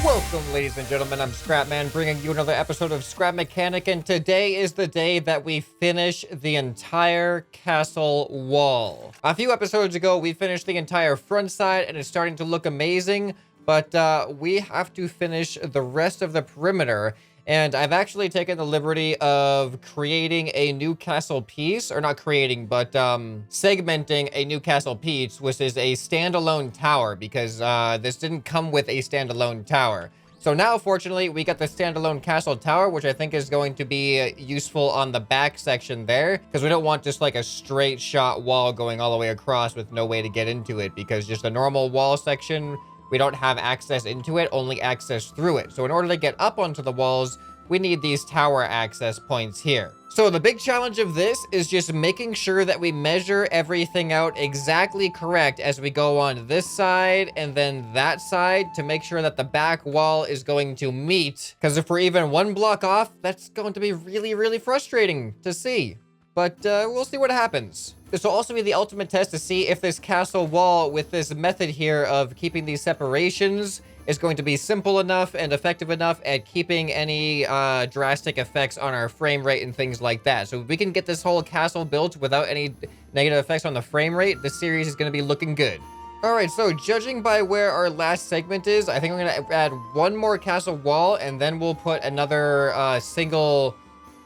Welcome, ladies and gentlemen, I'm ScrapMan, bringing you another episode of Scrap Mechanic, and today is the day that we finish the entire castle wall. A few episodes ago, we finished the entire front side, and it's starting to look amazing, but we have to finish the rest of the perimeter, and I've actually taken the liberty of creating a new castle piece, or not creating, but segmenting a new castle piece, which is a standalone tower, because this didn't come with a standalone tower. So now, fortunately, we got the standalone castle tower, which I think is going to be useful on the back section there, because we don't want just like a straight shot wall going all the way across with no way to get into it, because just a normal wall section, we don't have access into it, only access through it. So in order to get up onto the walls, we need these tower access points here. So the big challenge of this is just making sure that we measure everything out exactly correct as we go on this side and then that side to make sure that the back wall is going to meet. Because if we're even one block off, that's going to be really, really frustrating to see. But we'll see what happens. This will also be the ultimate test to see if this castle wall with this method here of keeping these separations is going to be simple enough and effective enough at keeping any drastic effects on our frame rate and things like that. So if we can get this whole castle built without any negative effects on the frame rate, the series is going to be looking good. All right, so judging by where our last segment is, I think I'm going to add one more castle wall, and then we'll put another single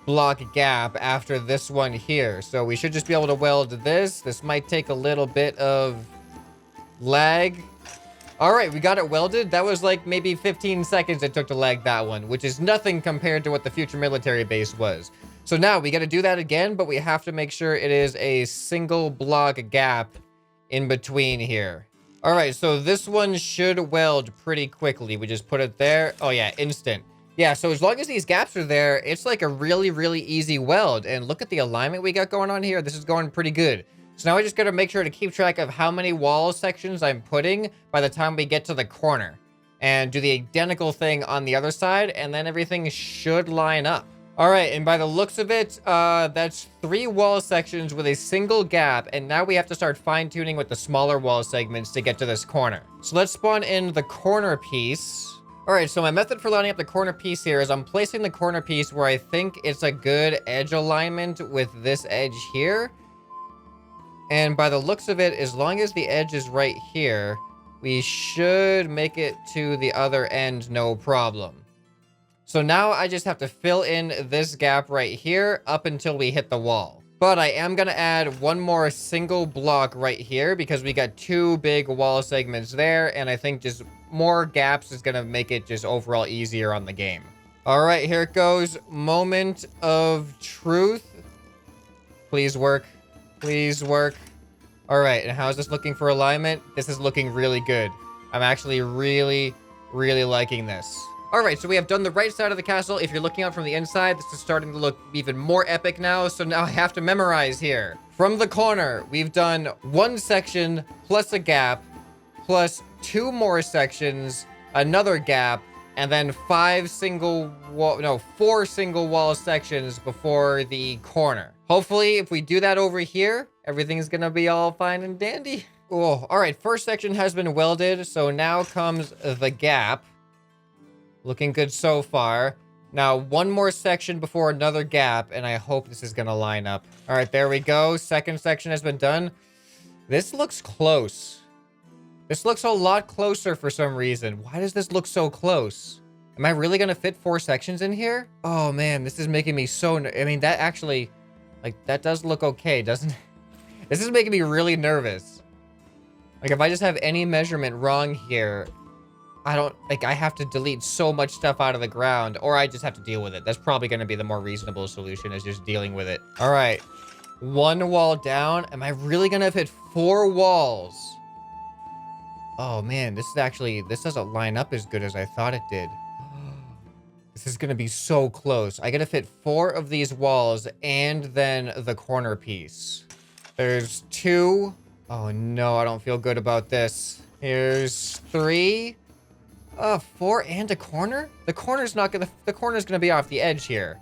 block gap after this one here. So we should just be able to weld this. This might take a little bit of lag. All right, we got it welded. That was like maybe 15 seconds it took to lag that one, which is nothing compared to what the future military base was. So now we got to do that again, but we have to make sure it is a single block gap in between here. All right, so this one should weld pretty quickly. We just put it there. Oh yeah, instant. Yeah, so as long as these gaps are there, it's like a really, really easy weld. And look at the alignment we got going on here. This is going pretty good. So now I just got to make sure to keep track of how many wall sections I'm putting by the time we get to the corner. And do the identical thing on the other side, and then everything should line up. All right, and by the looks of it, that's 3 wall sections with a single gap, and now we have to start fine-tuning with the smaller wall segments to get to this corner. So let's spawn in the corner piece. All right, so my method for lining up the corner piece here is I'm placing the corner piece where I think it's a good edge alignment with this edge here. And by the looks of it, as long as the edge is right here, we should make it to the other end no problem. So now I just have to fill in this gap right here up until we hit the wall. But I am going to add one more single block right here because we got 2 big wall segments there. And I think just more gaps is going to make it just overall easier on the game. All right, here it goes. Moment of truth. Please work. Please work. All right, and how is this looking for alignment? This is looking really good. I'm actually really, really liking this. All right, so we have done the right side of the castle. If you're looking out from the inside, this is starting to look even more epic now. So now I have to memorize here. From the corner, we've done 1 section plus a gap, plus 2 more sections, another gap, and then 4 single wall sections before the corner. Hopefully, if we do that over here, everything's gonna be all fine and dandy. Oh, all right, first section has been welded, so now comes the gap. Looking good so far. Now, 1 more section before another gap, and I hope this is gonna line up. All right, there we go. Second section has been done. This looks close. This looks a lot closer for some reason. Why does this look so close? Am I really gonna fit 4 sections in here? Oh man, this is making me so... I mean, that actually... Like, that does look okay, doesn't it? This is making me really nervous. Like, if I just have any measurement wrong here... I have to delete so much stuff out of the ground, or I just have to deal with it. That's probably going to be the more reasonable solution, is just dealing with it. All right. 1 wall down. Am I really going to fit 4 walls? Oh, man. This doesn't line up as good as I thought it did. This is going to be so close. I got to fit 4 of these walls and then the corner piece. There's 2. Oh, no. I don't feel good about this. Here's 3. 4 and a corner? The corner's gonna be off the edge here.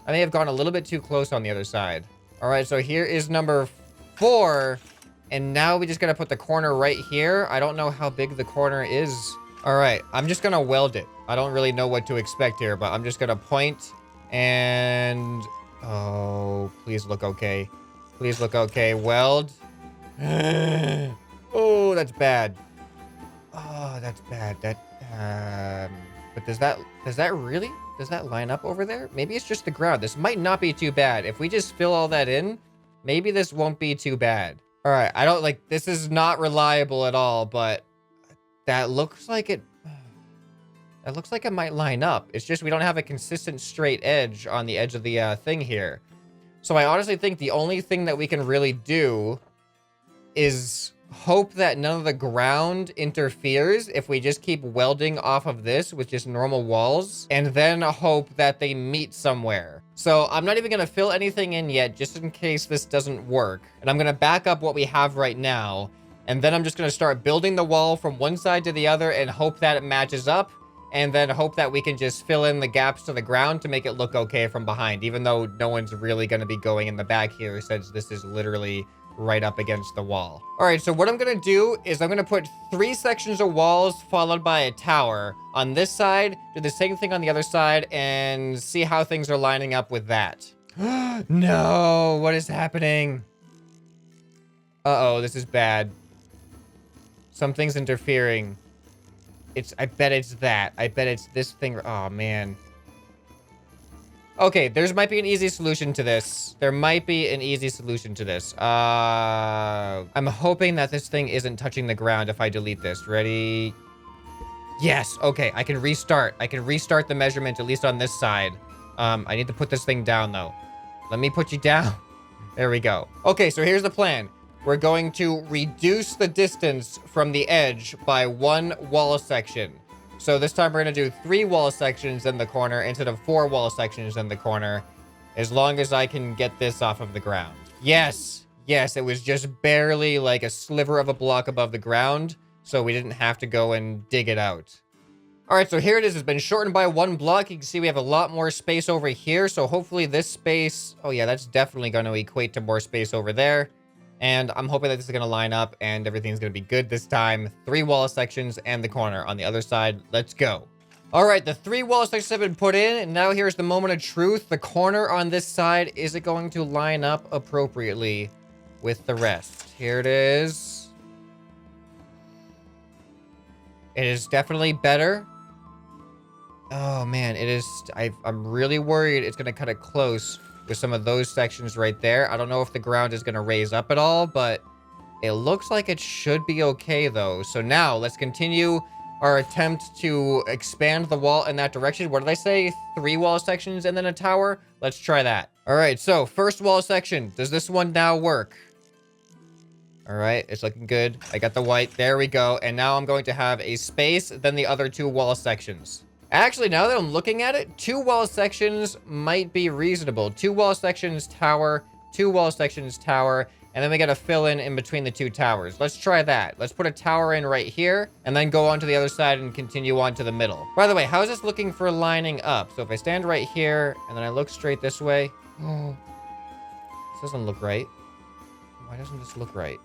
I may have gone a little bit too close on the other side. All right, so here is number 4. And now we just gotta put the corner right here. I don't know how big the corner is All right, I'm just gonna weld it. I don't really know what to expect here, but I'm just gonna point and... Oh, please look okay. Please look okay. Weld. Oh, that's bad. Oh, that's bad. But does that really? Does that line up over there? Maybe it's just the ground. This might not be too bad. If we just fill all that in, maybe this won't be too bad. All right, I don't like, this is not reliable at all, but that looks like it, that looks like it might line up. It's just we don't have a consistent straight edge on the edge of the thing here. So I honestly think the only thing that we can really do is hope that none of the ground interferes if we just keep welding off of this with just normal walls, and then hope that they meet somewhere. So I'm not even going to fill anything in yet, just in case this doesn't work. And I'm going to back up what we have right now, and then I'm just going to start building the wall from one side to the other and hope that it matches up, and then hope that we can just fill in the gaps to the ground to make it look okay from behind, even though no one's really going to be going in the back here since this is literally right up against the wall. All right, so what I'm gonna do is I'm gonna put 3 sections of walls followed by a tower on this side, do the same thing on the other side, and see how things are lining up with that. No, what is happening? Uh-oh, this is bad. Something's interfering. I bet it's that. I bet it's this thing. Oh, man. Okay, might be an easy solution to this. There might be an easy solution to this. I'm hoping that this thing isn't touching the ground if I delete this. Ready? Yes, okay, I can restart. I can restart the measurement, at least on this side. I need to put this thing down, though. Let me put you down. There we go. Okay, so here's the plan. We're going to reduce the distance from the edge by 1 wall section. So this time we're going to do 3 wall sections in the corner instead of 4 wall sections in the corner, as long as I can get this off of the ground. Yes, yes, it was just barely like a sliver of a block above the ground, so we didn't have to go and dig it out. All right, so here it is. It's been shortened by 1 block. You can see we have a lot more space over here, so hopefully this space... Oh yeah, that's definitely going to equate to more space over there. And I'm hoping that this is going to line up and everything's going to be good this time. 3 wall sections and the corner on the other side. Let's go. All right, the 3 wall sections have been put in. And now here's the moment of truth. The corner on this side, is it going to line up appropriately with the rest? Here it is. It is definitely better. Oh, man, it is. I'm really worried it's going to cut it close with some of those sections right there. I don't know if the ground is going to raise up at all, but it looks like it should be okay, though. So now, let's continue our attempt to expand the wall in that direction. What did I say? 3 wall sections and then a tower? Let's try that. All right, so first wall section. Does this one now work? All right, it's looking good. I got the white. There we go. And now I'm going to have a space, then the other 2 wall sections. Actually, now that I'm looking at it, 2 wall sections might be reasonable. 2 wall sections, tower, 2 wall sections, tower, and then we gotta fill in between the 2 towers. Let's try that. Let's put a tower in right here, and then go on to the other side and continue on to the middle. By the way, how is this looking for lining up? So if I stand right here, and then I look straight this way... Oh, this doesn't look right. Why doesn't this look right?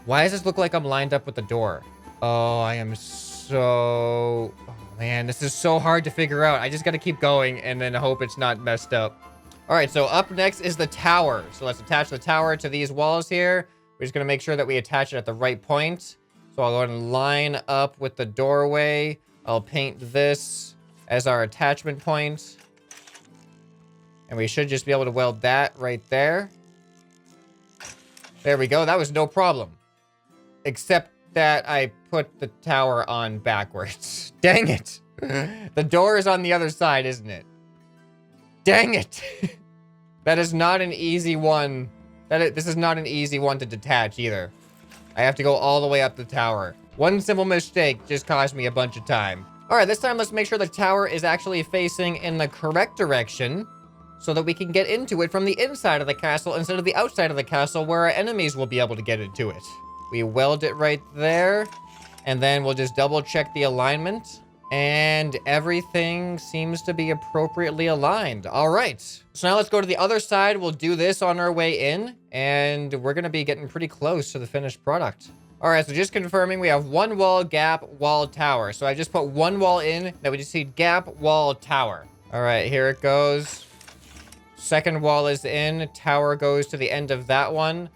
Why does this look like I'm lined up with the door? Oh, I am so... Oh, man, this is so hard to figure out. I just gotta keep going and then hope it's not messed up. All right, so up next is the tower. So let's attach the tower to these walls here. We're just gonna make sure that we attach it at the right point. So I'll go ahead and line up with the doorway. I'll paint this as our attachment point. And we should just be able to weld that right there. There we go. That was no problem. Except that I put the tower on backwards. Dang it. The door is on the other side, isn't it? Dang it. That is not an easy one. This is not an easy one to detach either. I have to go all the way up the tower. One simple mistake just cost me a bunch of time. All right, this time let's make sure the tower is actually facing in the correct direction so that we can get into it from the inside of the castle instead of the outside of the castle where our enemies will be able to get into it. We weld it right there, and then we'll just double check the alignment, and everything seems to be appropriately aligned. All right, so now let's go to the other side. We'll do this on our way in, and we're gonna be getting pretty close to the finished product. All right, so just confirming, we have one wall, gap, wall, tower. So I just put one wall in. Now we just see gap, wall, tower. All right, here it goes. Second wall is in. Tower goes to the end of that one.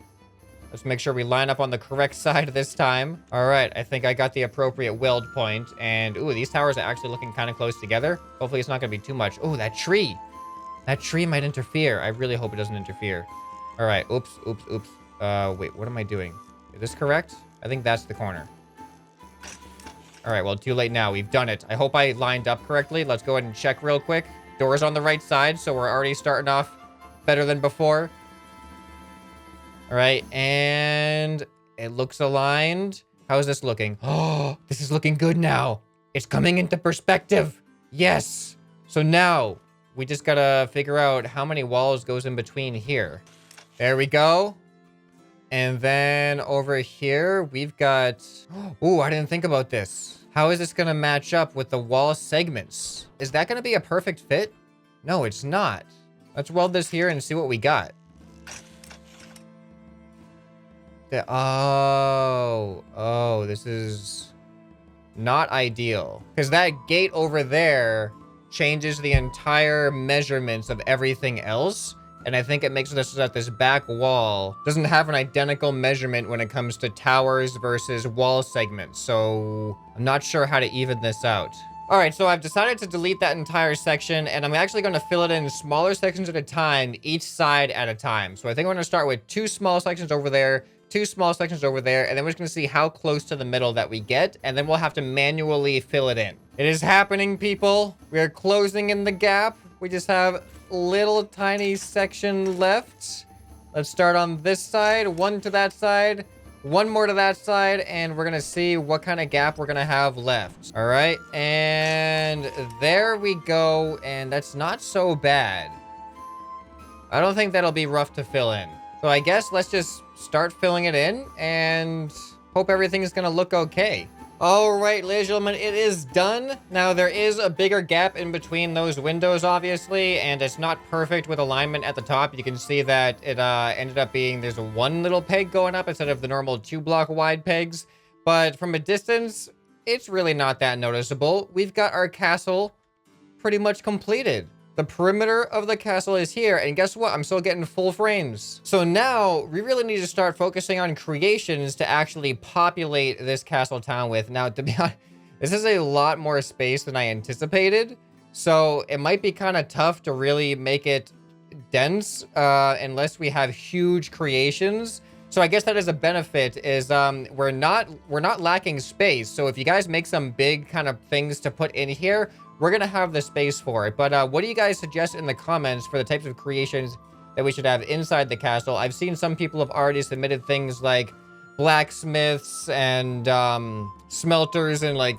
Let's make sure we line up on the correct side this time. All right, I think I got the appropriate weld point. And, ooh, these towers are actually looking kind of close together. Hopefully it's not going to be too much. Ooh, that tree. That tree might interfere. I really hope it doesn't interfere. All right, oops. Wait, what am I doing? Is this correct? I think that's the corner. All right, well, too late now. We've done it. I hope I lined up correctly. Let's go ahead and check real quick. Door's on the right side, so we're already starting off better than before. All right, and it looks aligned. How is this looking? Oh, this is looking good now. It's coming into perspective. Yes. So now we just gotta figure out how many walls goes in between here. There we go. And then over here, we've got... Ooh, I didn't think about this. How is this gonna match up with the wall segments? Is that gonna be a perfect fit? No, it's not. Let's weld this here and see what we got. Oh, this is not ideal. Because that gate over there changes the entire measurements of everything else. And I think it makes it so that this back wall doesn't have an identical measurement when it comes to towers versus wall segments. So I'm not sure how to even this out. All right, so I've decided to delete that entire section, and I'm actually going to fill it in smaller sections at a time, each side at a time. So I think I'm going to start with 2 small sections over there, 2 small sections over there, and then we're just going to see how close to the middle that we get, and then we'll have to manually fill it in. It is happening, people. We are closing in the gap. We just have little tiny section left. Let's start on this side, 1 to that side, 1 more to that side, and we're gonna see what kind of gap we're gonna have left. All right, and there we go, and that's not so bad. I don't think that'll be rough to fill in. So I guess let's just start filling it in and hope everything is gonna look okay. All right, ladies and gentlemen, it is done. Now, there is a bigger gap in between those windows, obviously, and it's not perfect with alignment at the top. You can see that it ended up being there's 1 little peg going up instead of the normal 2 block wide pegs. But from a distance, it's really not that noticeable. We've got our castle pretty much completed. The perimeter of the castle is here, and guess what? I'm still getting full frames. So now, we really need to start focusing on creations to actually populate this castle town with. Now, to be honest, this is a lot more space than I anticipated, so it might be kind of tough to really make it dense unless we have huge creations. So I guess that is a benefit, is we're not lacking space. So if you guys make some big kind of things to put in here, we're gonna have the space for it. But what do you guys suggest in the comments for the types of creations that we should have inside the castle? I've seen some people have already submitted things like blacksmiths and smelters and like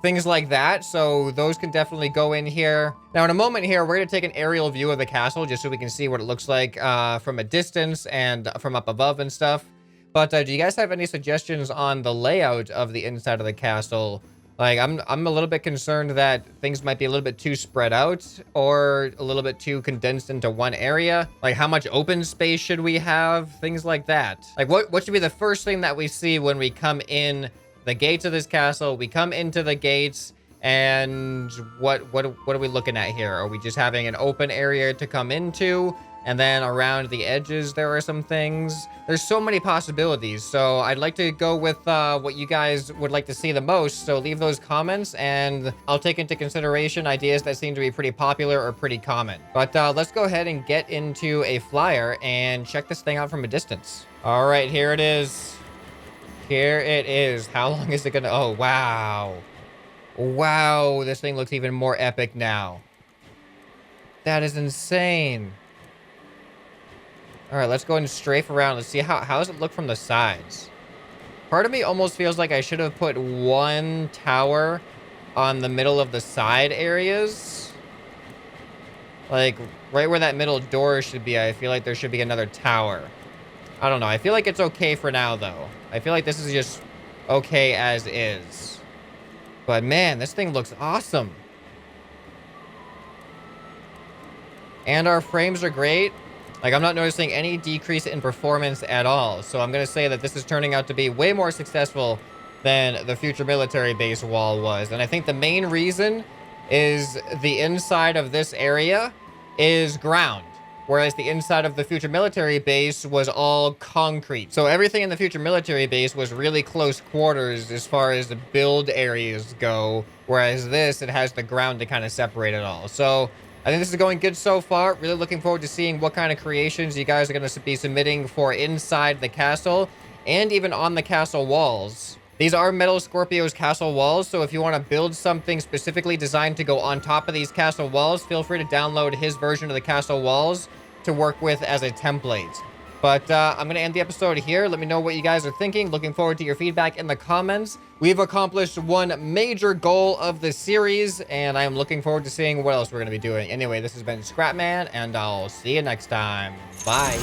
things like that. So those can definitely go in here. Now, in a moment here, we're gonna take an aerial view of the castle just so we can see what it looks like from a distance and from up above and stuff. But do you guys have any suggestions on the layout of the inside of the castle? Like, I'm a little bit concerned that things might be a little bit too spread out or a little bit too condensed into one area. Like, how much open space should we have? Things like that. Like, what should be the first thing that we see when we come in the gates of this castle? We come into the gates, and what are we looking at here? Are we just having an open area to come into? And then around the edges, there are some things. There's so many possibilities. So I'd like to go with what you guys would like to see the most. So leave those comments, and I'll take into consideration ideas that seem to be pretty popular or pretty common. But let's go ahead and get into a flyer and check this thing out from a distance. All right, here it is. Here it is. How long is it gonna... Oh, wow. Wow, this thing looks even more epic now. That is insane. All right, let's go and strafe around. Let's see how does it look from the sides. Part of me almost feels like I should have put 1 tower on the middle of the side areas. Like, right where that middle door should be, I feel like there should be another tower. I don't know. I feel like it's okay for now, though. I feel like this is just okay as is. But, man, this thing looks awesome. And our frames are great. Like, I'm not noticing any decrease in performance at all. So I'm going to say that this is turning out to be way more successful than the future military base wall was. And I think the main reason is the inside of this area is ground, whereas the inside of the future military base was all concrete. So everything in the future military base was really close quarters as far as the build areas go, whereas this, it has the ground to kind of separate it all. So I think this is going good so far. Really looking forward to seeing what kind of creations you guys are going to be submitting for inside the castle and even on the castle walls. These are Metal Scorpio's castle walls, so if you want to build something specifically designed to go on top of these castle walls, feel free to download his version of the castle walls to work with as a template. But I'm going to end the episode here. Let me know what you guys are thinking. Looking forward to your feedback in the comments. We've accomplished one major goal of the series, and I am looking forward to seeing what else we're going to be doing. Anyway, this has been ScrapMan, and I'll see you next time. Bye.